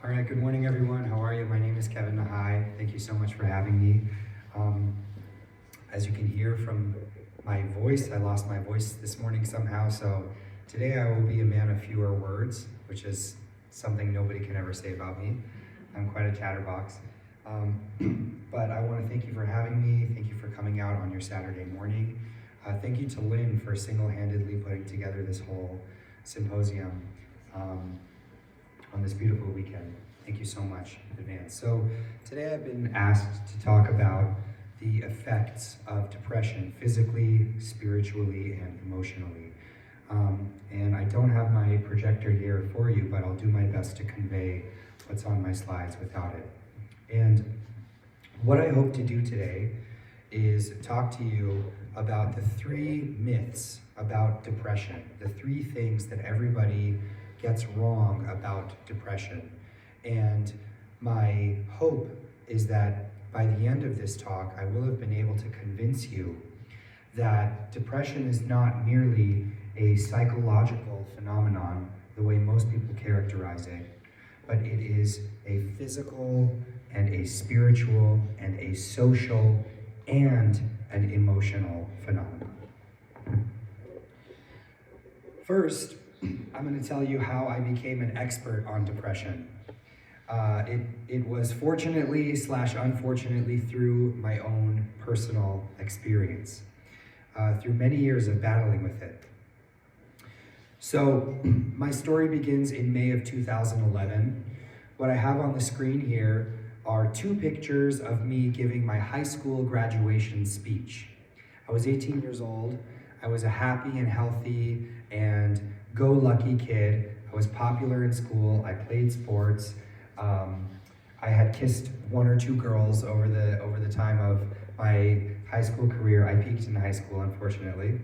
All right, good morning, everyone. How are you? My name is Kevin Nahai. Thank you so much for having me. Um, as you can hear from my voice, I lost my voice this morning somehow, so today I will be a man of fewer words, which is something nobody can ever say about me. I'm quite a chatterbox. But I want to thank you for having me. Thank you for coming out on your Saturday morning. Thank you to Lynn for single-handedly putting together this whole symposium. On this beautiful weekend. Thank you so much in advance. So today I've been asked to talk about the effects of depression physically, spiritually, and emotionally. And I don't have my projector here for you, but I'll do my best to convey what's on my slides without it. And what I hope to do today is talk to you about the 3 myths about depression, the 3 things that everybody gets wrong about depression. And my hope is that by the end of this talk, I will have been able to convince you that depression is not merely a psychological phenomenon the way most people characterize it, but it is a physical and a spiritual and a social and an emotional phenomenon. First, I'm going to tell you how I became an expert on depression. It was fortunately/unfortunately through my own personal experience, through many years of battling with it. So my story begins in May of 2011. What I have on the screen here are 2 pictures of me giving my high school graduation speech. I was 18 years old. I was a happy and healthy and go-lucky kid. I was popular in school. I played sports. I had kissed 1 or 2 girls over the time of my high school career. I peaked in high school, unfortunately.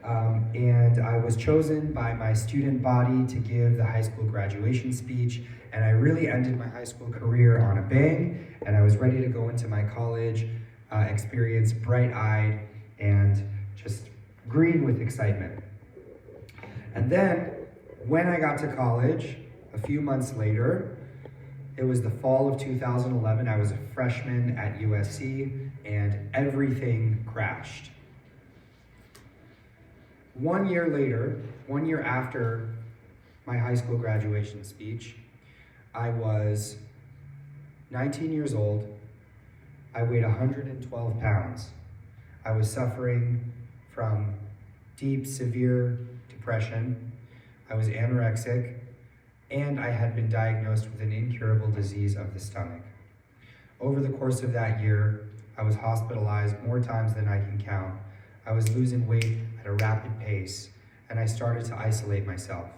And I was chosen by my student body to give the high school graduation speech, and I really ended my high school career on a bang, and I was ready to go into my college experience bright-eyed and just green with excitement. And then, when I got to college, a few months later, it was the fall of 2011, I was a freshman at USC, and everything crashed. 1 year later, 1 year after my high school graduation speech, I was 19 years old. I weighed 112 pounds. I was suffering from deep, severe depression. I was anorexic, and I had been diagnosed with an incurable disease of the stomach. Over the course of that year, I was hospitalized more times than I can count. I was losing weight at a rapid pace, and I started to isolate myself.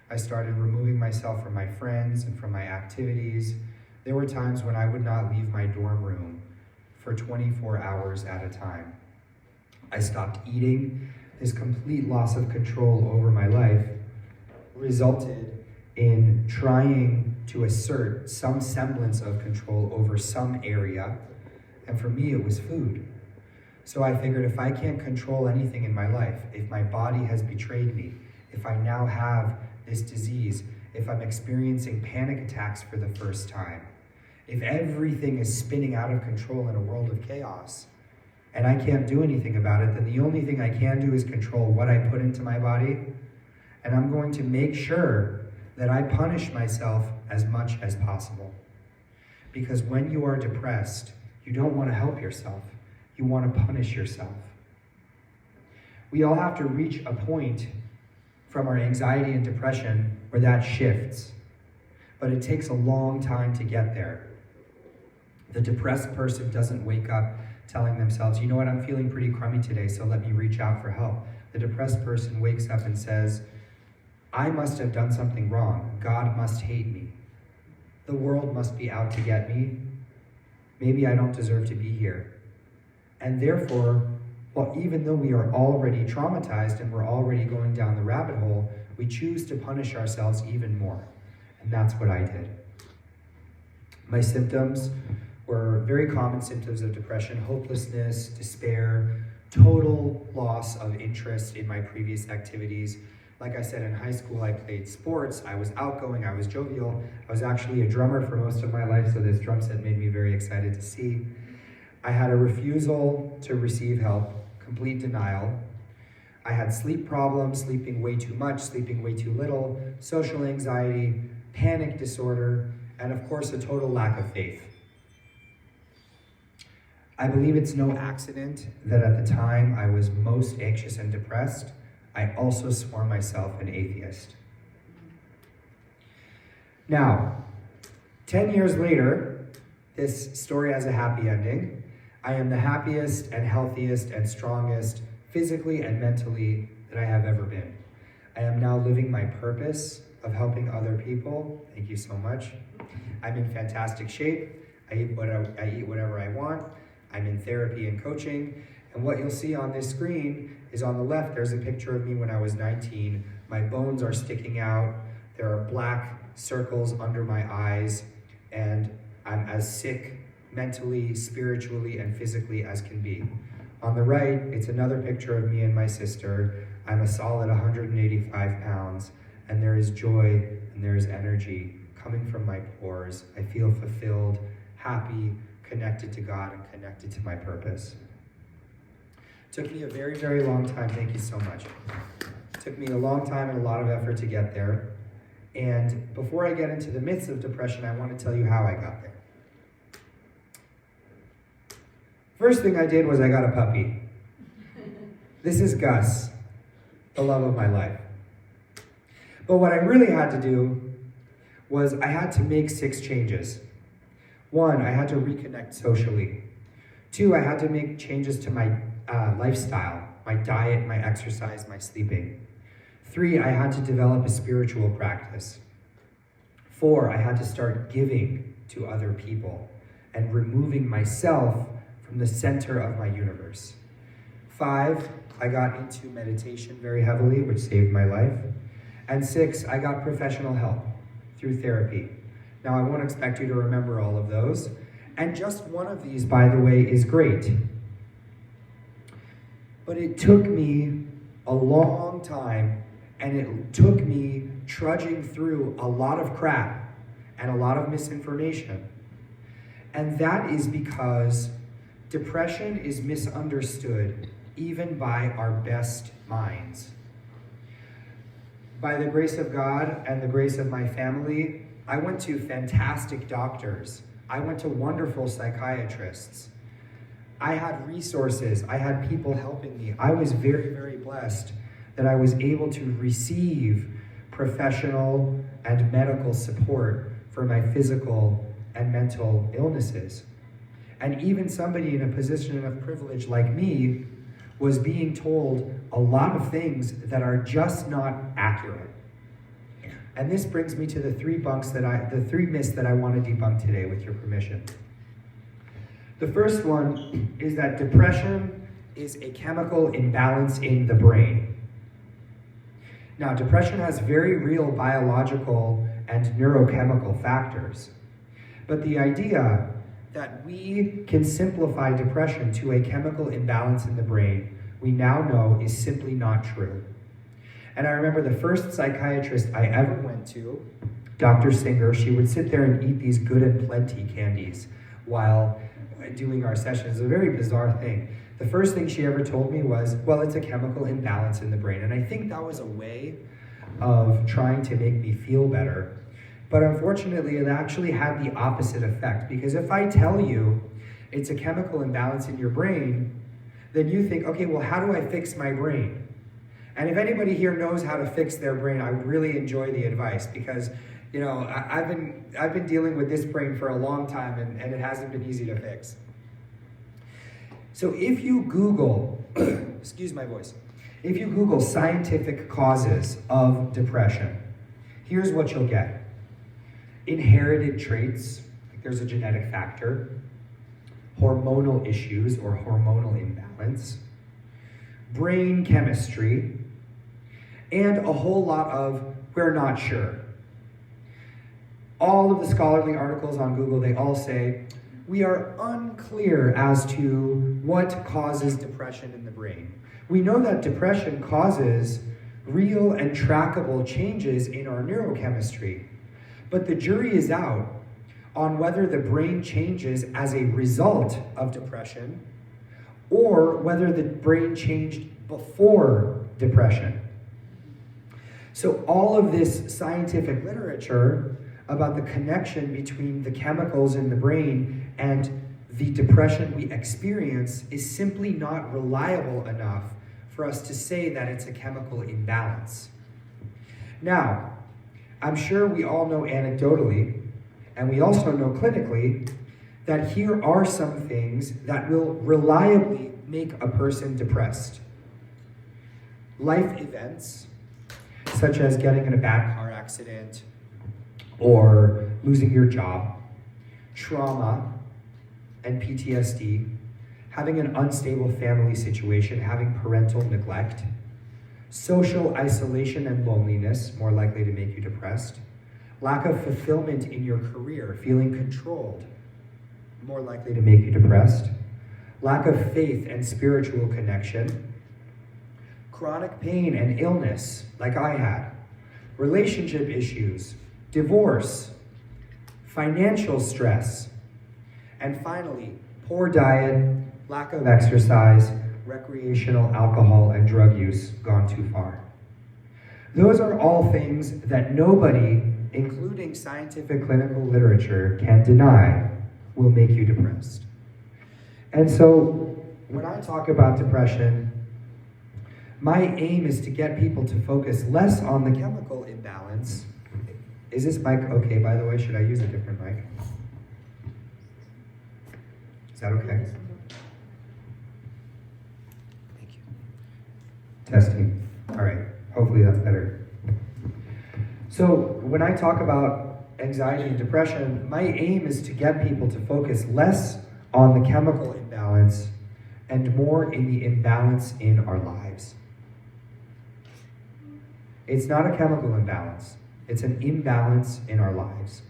I started removing myself from my friends and from my activities. There were times when I would not leave my dorm room for 24 hours at a time. I stopped eating. This complete loss of control over my life resulted in trying to assert some semblance of control over some area, and for me it was food. So I figured if I can't control anything in my life, if my body has betrayed me, if I now have this disease, if I'm experiencing panic attacks for the first time, if everything is spinning out of control in a world of chaos, and I can't do anything about it, then the only thing I can do is control what I put into my body, and I'm going to make sure that I punish myself as much as possible. Because when you are depressed, you don't want to help yourself. You want to punish yourself. We all have to reach a point from our anxiety and depression where that shifts. But it takes a long time to get there. The depressed person doesn't wake up telling themselves, you know what, I'm feeling pretty crummy today, so let me reach out for help. The depressed person wakes up and says, I must have done something wrong. God must hate me. The world must be out to get me. Maybe I don't deserve to be here. And therefore, well, even though we are already traumatized and we're already going down the rabbit hole, we choose to punish ourselves even more. And that's what I did. My symptoms were very common symptoms of depression: hopelessness, despair, total loss of interest in my previous activities, Like I said, in high school, I played sports. I was outgoing, I was jovial. I was actually a drummer for most of my life, so this drum set made me very excited to see. I had a refusal to receive help, complete denial. I had sleep problems, sleeping way too much, sleeping way too little, social anxiety, panic disorder, and of course, a total lack of faith. I believe it's no accident that at the time I was most anxious and depressed, I also swore myself an atheist. Now, 10 years later, this story has a happy ending. I am the happiest and healthiest and strongest physically and mentally that I have ever been. I am now living my purpose of helping other people. Thank you so much. I'm in fantastic shape. I eat whatever I want. I'm in therapy and coaching. And what you'll see on this screen is on the left, there's a picture of me when I was 19. My bones are sticking out. There are black circles under my eyes. And I'm as sick mentally, spiritually, and physically as can be. On the right, it's another picture of me and my sister. I'm a solid 185 pounds, and there is joy and there is energy coming from my pores. I feel fulfilled, happy, connected to God, and connected to my purpose. Took me a very, very long time. Thank you so much. Took me a long time and a lot of effort to get there. And before I get into the myths of depression, I want to tell you how I got there. First thing I did was I got a puppy. This is Gus, the love of my life. But what I really had to do was I had to make 6 changes. 1, I had to reconnect socially. 2, I had to make changes to my lifestyle, my diet, my exercise, my sleeping. 3, I had to develop a spiritual practice. 4, I had to start giving to other people and removing myself from the center of my universe. 5, I got into meditation very heavily, which saved my life. And 6, I got professional help through therapy. Now, I won't expect you to remember all of those. And just one of these, by the way, is great. But it took me a long time, and it took me trudging through a lot of crap and a lot of misinformation. And that is because depression is misunderstood even by our best minds. By the grace of God and the grace of my family, I went to fantastic doctors. I went to wonderful psychiatrists. I had resources. I had people helping me. I was very, very blessed that I was able to receive professional and medical support for my physical and mental illnesses. And even somebody in a position of privilege like me was being told a lot of things that are just not accurate. And this brings me to the 3 myths that I want to debunk today, with your permission. The first one is that depression is a chemical imbalance in the brain. Now, depression has very real biological and neurochemical factors, but the idea that we can simplify depression to a chemical imbalance in the brain, we now know is simply not true. And I remember the first psychiatrist I ever went to, Dr. Singer, she would sit there and eat these Good and Plenty candies while doing our sessions. It's a very bizarre thing. The first thing she ever told me was, well, it's a chemical imbalance in the brain. And I think that was a way of trying to make me feel better. But unfortunately, it actually had the opposite effect, because if I tell you it's a chemical imbalance in your brain, then you think, okay, well, how do I fix my brain? And if anybody here knows how to fix their brain, I would really enjoy the advice, because, you know, I've been dealing with this brain for a long time, and it hasn't been easy to fix. So if you Google, excuse my voice, if you Google scientific causes of depression, here's what you'll get. Inherited traits, like there's a genetic factor, hormonal issues or hormonal imbalance, brain chemistry, and a whole lot of we're not sure. All of the scholarly articles on Google, they all say, we are unclear as to what causes depression in the brain. We know that depression causes real and trackable changes in our neurochemistry. But the jury is out on whether the brain changes as a result of depression or whether the brain changed before depression. So all of this scientific literature about the connection between the chemicals in the brain and the depression we experience is simply not reliable enough for us to say that it's a chemical imbalance. Now, I'm sure we all know anecdotally, and we also know clinically, that here are some things that will reliably make a person depressed. Life events, such as getting in a bad car accident, or losing your job, trauma and PTSD, having an unstable family situation, having parental neglect, social isolation and loneliness, more likely to make you depressed, lack of fulfillment in your career, feeling controlled, more likely to make you depressed, lack of faith and spiritual connection, chronic pain and illness, like I had, relationship issues, divorce, financial stress, and finally, poor diet, lack of exercise, recreational alcohol and drug use gone too far. Those are all things that nobody, including scientific clinical literature, can deny will make you depressed. And so, when I talk about depression, my aim is to get people to focus less on the chemical imbalance. Is this mic okay, by the way? Should I use a different mic? Is that okay? Thank you. Testing. All right. Hopefully that's better. So when I talk about anxiety and depression, my aim is to get people to focus less on the chemical imbalance and more in the imbalance in our lives. It's not a chemical imbalance. It's an imbalance in our lives.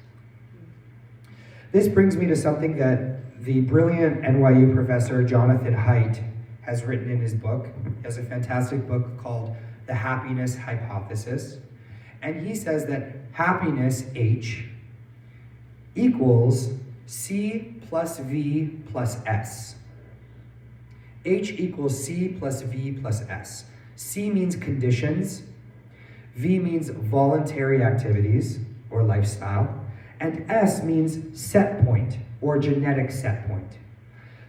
This brings me to something that the brilliant NYU professor Jonathan Haidt has written in his book. He has a fantastic book called The Happiness Hypothesis. And he says that happiness, H, equals C plus V plus S. H equals C plus V plus S. C means conditions. V means voluntary activities or lifestyle. And S means set point or genetic set point.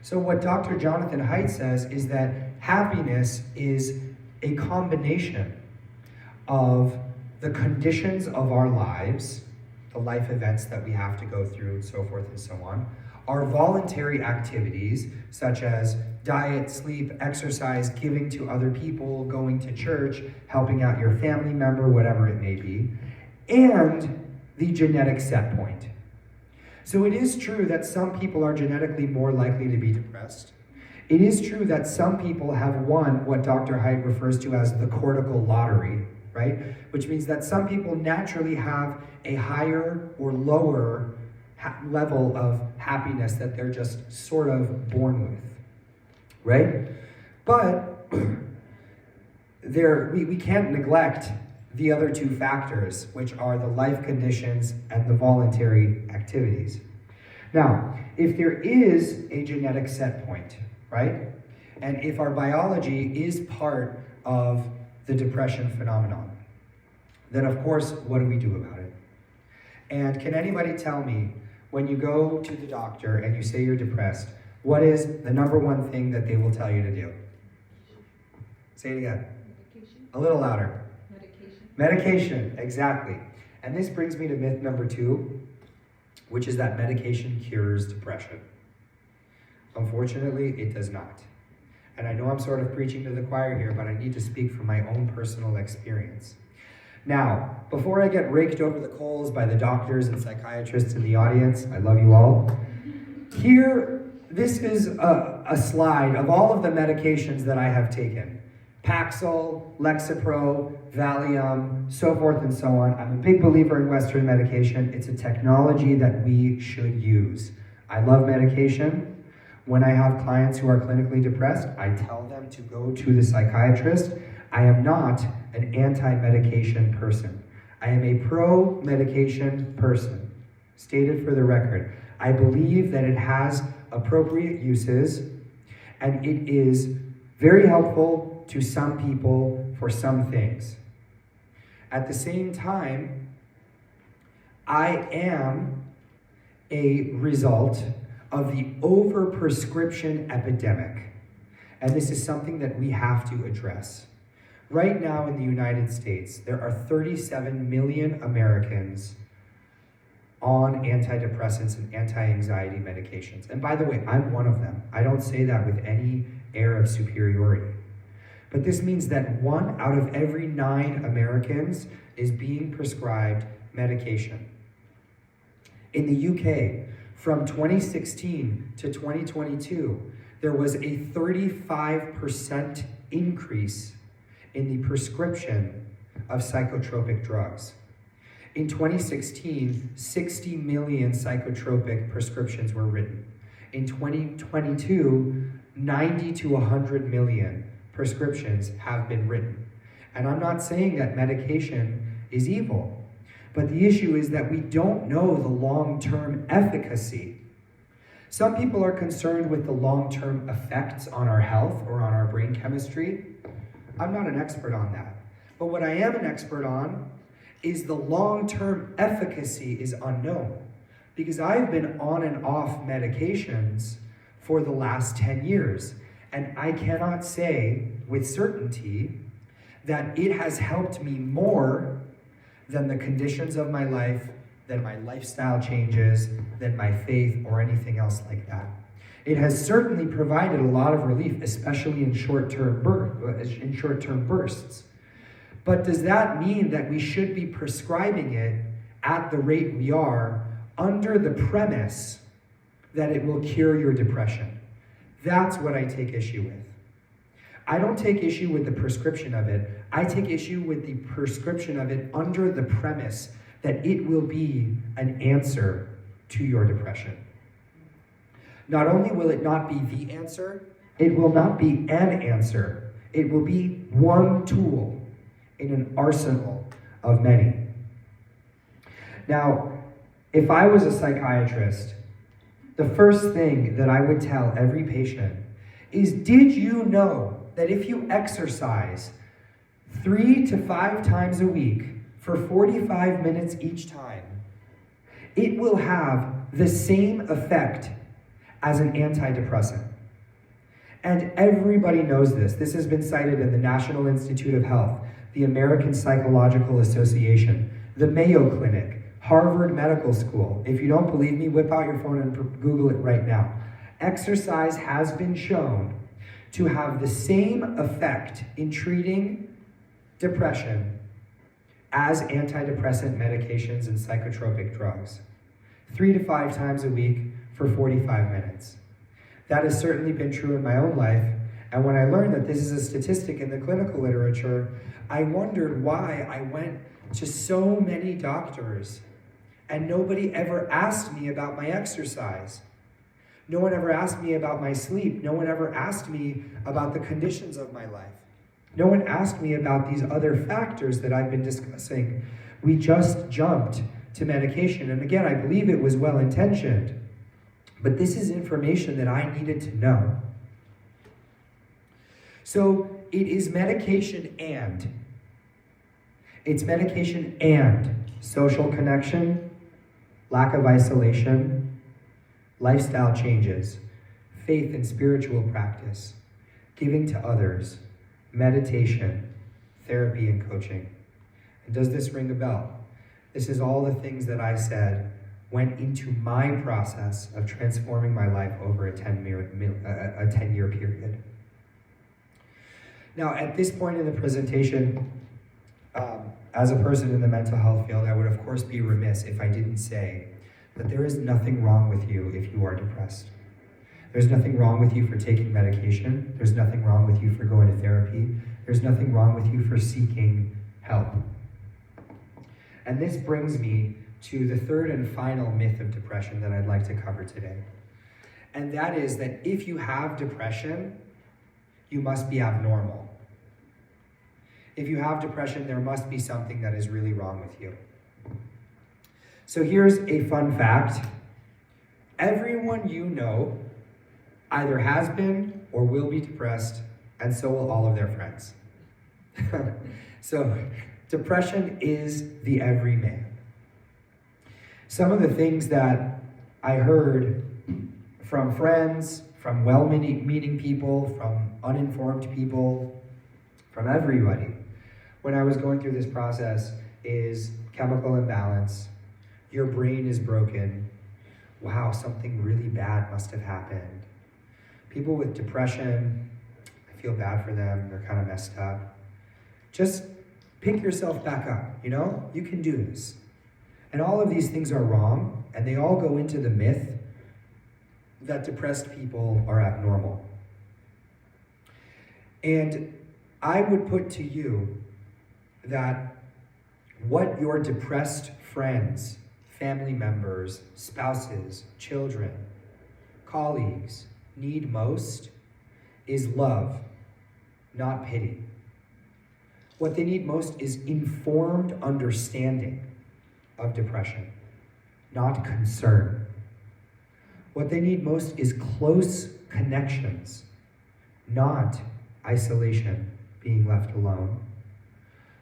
So what Dr. Jonathan Haidt says is that happiness is a combination of the conditions of our lives, the life events that we have to go through and so forth and so on, our voluntary activities such as diet, sleep, exercise, giving to other people, going to church, helping out your family member, whatever it may be, and the genetic set point. So it is true that some people are genetically more likely to be depressed. It is true that some people have won what Dr. Haidt refers to as the cortical lottery, right? Which means that some people naturally have a higher or lower level of happiness that they're just sort of born with, right? But we can't neglect the other two factors, which are the life conditions and the voluntary activities. Now, if there is a genetic set point, right? And if our biology is part of the depression phenomenon, then of course, what do we do about it? And can anybody tell me, when you go to the doctor and you say you're depressed, what is the number one thing that they will tell you to do? Say it again. Medication. A little louder. Medication, exactly. And this brings me to myth number 2, which is that medication cures depression. Unfortunately, it does not. And I know I'm sort of preaching to the choir here, but I need to speak from my own personal experience. Now, before I get raked over the coals by the doctors and psychiatrists in the audience, I love you all, this is a slide of all of the medications that I have taken. Paxil, Lexapro, Valium, so forth and so on. I'm a big believer in Western medication. It's a technology that we should use. I love medication. When I have clients who are clinically depressed, I tell them to go to the psychiatrist. I am not an anti-medication person. I am a pro-medication person, stated for the record. I believe that it has appropriate uses, and it is very helpful to some people for some things. At the same time, I am a result of the overprescription epidemic. And this is something that we have to address. Right now in the United States, there are 37 million Americans on antidepressants and anti-anxiety medications. And by the way, I'm one of them. I don't say that with any air of superiority. But this means that 1 out of every 9 Americans is being prescribed medication. In the UK, from 2016 to 2022, there was a 35% increase in the prescription of psychotropic drugs. In 2016, 60 million psychotropic prescriptions were written. In 2022, 90 to 100 million prescriptions have been written. And I'm not saying that medication is evil, but the issue is that we don't know the long-term efficacy. Some people are concerned with the long-term effects on our health or on our brain chemistry. I'm not an expert on that. But what I am an expert on is the long-term efficacy is unknown. Because I've been on and off medications for the last 10 years. And I cannot say with certainty that it has helped me more than the conditions of my life, than my lifestyle changes, than my faith, or anything else like that. It has certainly provided a lot of relief, especially in short-term bursts. But does that mean that we should be prescribing it at the rate we are under the premise that it will cure your depression? That's what I take issue with. I don't take issue with the prescription of it. I take issue with the prescription of it under the premise that it will be an answer to your depression. Not only will it not be the answer, it will not be an answer. It will be one tool in an arsenal of many. Now, if I was a psychiatrist, the first thing that I would tell every patient is, did you know that if you exercise 3 to 5 times a week for 45 minutes each time, it will have the same effect as an antidepressant? And everybody knows this. This has been cited in the National Institute of Health, the American Psychological Association, the Mayo Clinic, Harvard Medical School. If you don't believe me, whip out your phone and Google it right now. Exercise has been shown to have the same effect in treating depression as antidepressant medications and psychotropic drugs. 3 to 5 times a week for 45 minutes. That has certainly been true in my own life, and when I learned that this is a statistic in the clinical literature, I wondered why I went to so many doctors and nobody ever asked me about my exercise. No one ever asked me about my sleep. No one ever asked me about the conditions of my life. No one asked me about these other factors that I've been discussing. We just jumped to medication. And again, I believe it was well-intentioned, but this is information that I needed to know. So it is medication and. It's medication and social connection, lack of isolation, lifestyle changes, faith and spiritual practice, giving to others, meditation, therapy, and coaching. And does this ring a bell? This is all the things that I said went into my process of transforming my life over a 10-year period. Now, at this point in the presentation, as a person in the mental health field, I would of course be remiss if I didn't say that there is nothing wrong with you if you are depressed. There's nothing wrong with you for taking medication. There's nothing wrong with you for going to therapy. There's nothing wrong with you for seeking help. And this brings me to the third and final myth of depression that I'd like to cover today. And that is that if you have depression, you must be abnormal. If you have depression, there must be something that is really wrong with you. So here's a fun fact. Everyone you know either has been or will be depressed, and so will all of their friends. So depression is the everyman. Some of the things that I heard from friends, from well-meaning people, from uninformed people, from everybody, when I was going through this process is chemical imbalance, your brain is broken, wow, something really bad must have happened. People with depression, I feel bad for them, they're kind of messed up. Just pick yourself back up, you can do this. And all of these things are wrong, and they all go into the myth that depressed people are abnormal. And I would put to you that what your depressed friends, family members, spouses, children, colleagues need most is love, not pity. What they need most is informed understanding of depression, not concern. What they need most is close connections, not isolation, being left alone.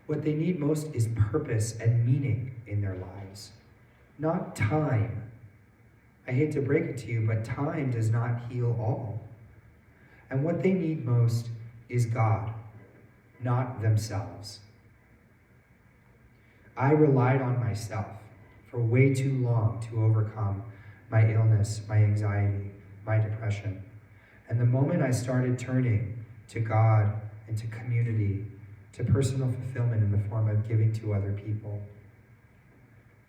What they need most is purpose and meaning in their lives, not time. I hate to break it to you, but time does not heal all. And what they need most is God, not themselves. I relied on myself for way too long to overcome my illness, my anxiety, my depression. And the moment I started turning to God and to community, to personal fulfillment in the form of giving to other people,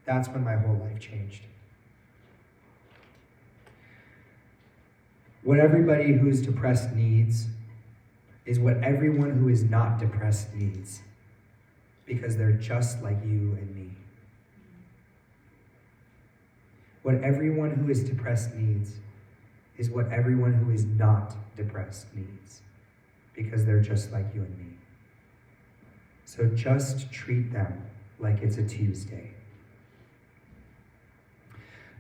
that's when my whole life changed. What everybody who's depressed needs is what everyone who is not depressed needs, because they're just like you and me. What everyone who is depressed needs is what everyone who is not depressed needs, because they're just like you and me. So just treat them like it's a Tuesday.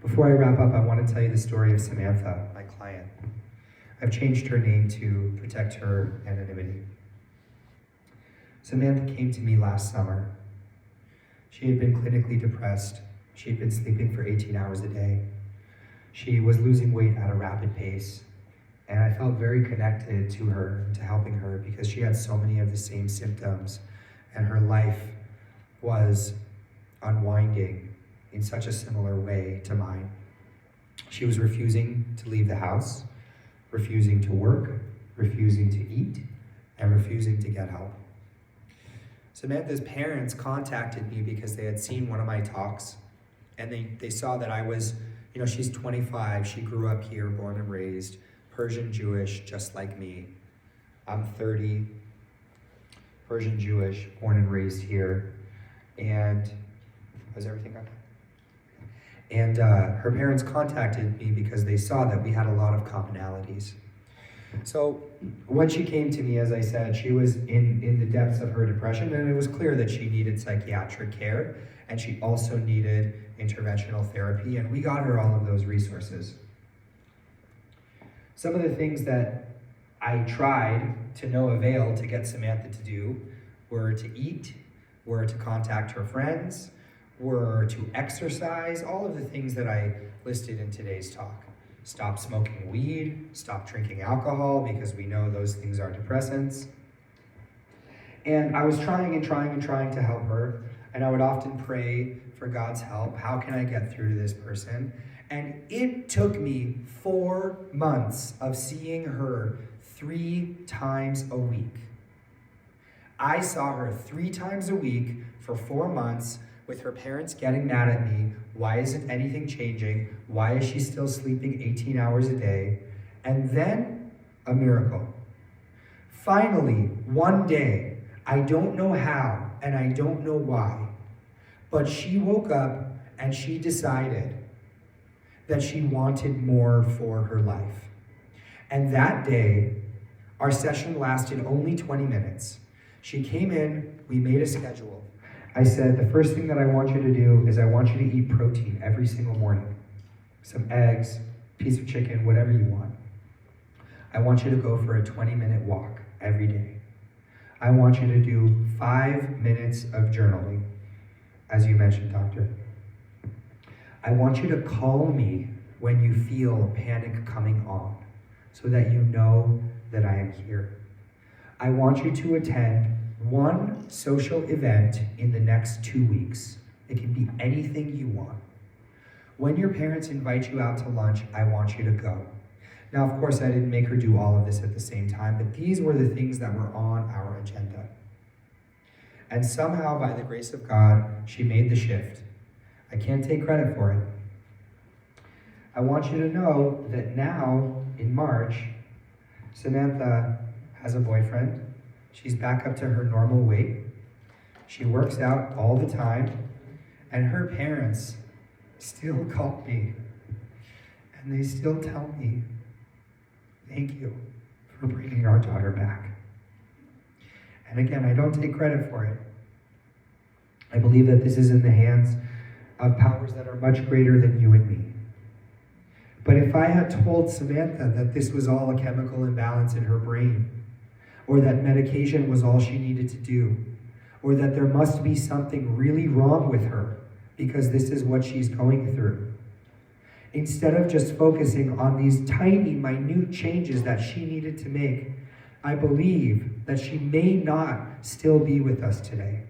Before I wrap up, I want to tell you the story of Samantha, my client. I've changed her name to protect her anonymity. Samantha came to me last summer. She had been clinically depressed. She had been sleeping for 18 hours a day. She was losing weight at a rapid pace. And I felt very connected to her, to helping her, because she had so many of the same symptoms, and her life was unwinding in such a similar way to mine. She was refusing to leave the house, refusing to work, refusing to eat, and refusing to get help. Samantha's parents contacted me because they had seen one of my talks, and they saw that I was, she's 25, she grew up here, born and raised, Persian Jewish, just like me. I'm 30, Persian Jewish, born and raised here, and was everything okay? And her parents contacted me because they saw that we had a lot of commonalities. So when she came to me, as I said, she was in the depths of her depression, and it was clear that she needed psychiatric care, and she also needed interventional therapy, and we got her all of those resources. Some of the things that I tried to no avail to get Samantha to do were to eat, were to contact her friends, were to exercise, all of the things that I listed in today's talk. Stop smoking weed, stop drinking alcohol, because we know those things are depressants. And I was trying to help her, and I would often pray for God's help. How can I get through to this person? And it took me 4 months of seeing her 3 times a week. I saw her 3 times a week for 4 months, with her parents getting mad at me. Why isn't anything changing? Why is she still sleeping 18 hours a day? And then a miracle. Finally, one day, I don't know how and I don't know why, but she woke up and she decided that she wanted more for her life. And that day, our session lasted only 20 minutes, She came in, we made a schedule. I said, the first thing that I want you to do is I want you to eat protein every single morning. Some eggs, piece of chicken, whatever you want. I want you to go for a 20-minute walk every day. I want you to do 5 minutes of journaling, as you mentioned, doctor. I want you to call me when you feel panic coming on, so that you know that I am here. I want you to attend one social event in the next 2 weeks. It can be anything you want. When your parents invite you out to lunch, I want you to go. Now, of course, I didn't make her do all of this at the same time, but these were the things that were on our agenda. And somehow, by the grace of God, she made the shift. I can't take credit for it. I want you to know that now, in March, Samantha has a boyfriend. She's back up to her normal weight. She works out all the time. And her parents still call me. And they still tell me, thank you for bringing our daughter back. And again, I don't take credit for it. I believe that this is in the hands of powers that are much greater than you and me. But if I had told Samantha that this was all a chemical imbalance in her brain, or that medication was all she needed to do, or that there must be something really wrong with her because this is what she's going through, instead of just focusing on these tiny, minute changes that she needed to make, I believe that she may not still be with us today.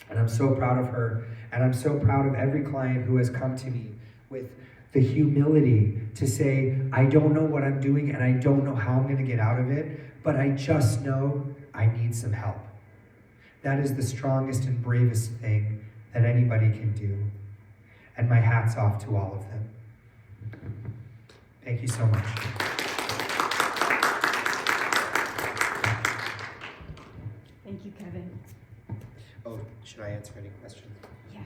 And I'm so proud of her, and I'm so proud of every client who has come to me with the humility to say, I don't know what I'm doing and I don't know how I'm going to get out of it, but I just know I need some help. That is the strongest and bravest thing that anybody can do. And my hat's off to all of them. Thank you so much. Thank you, Kevin. Oh, should I answer any questions? Yeah.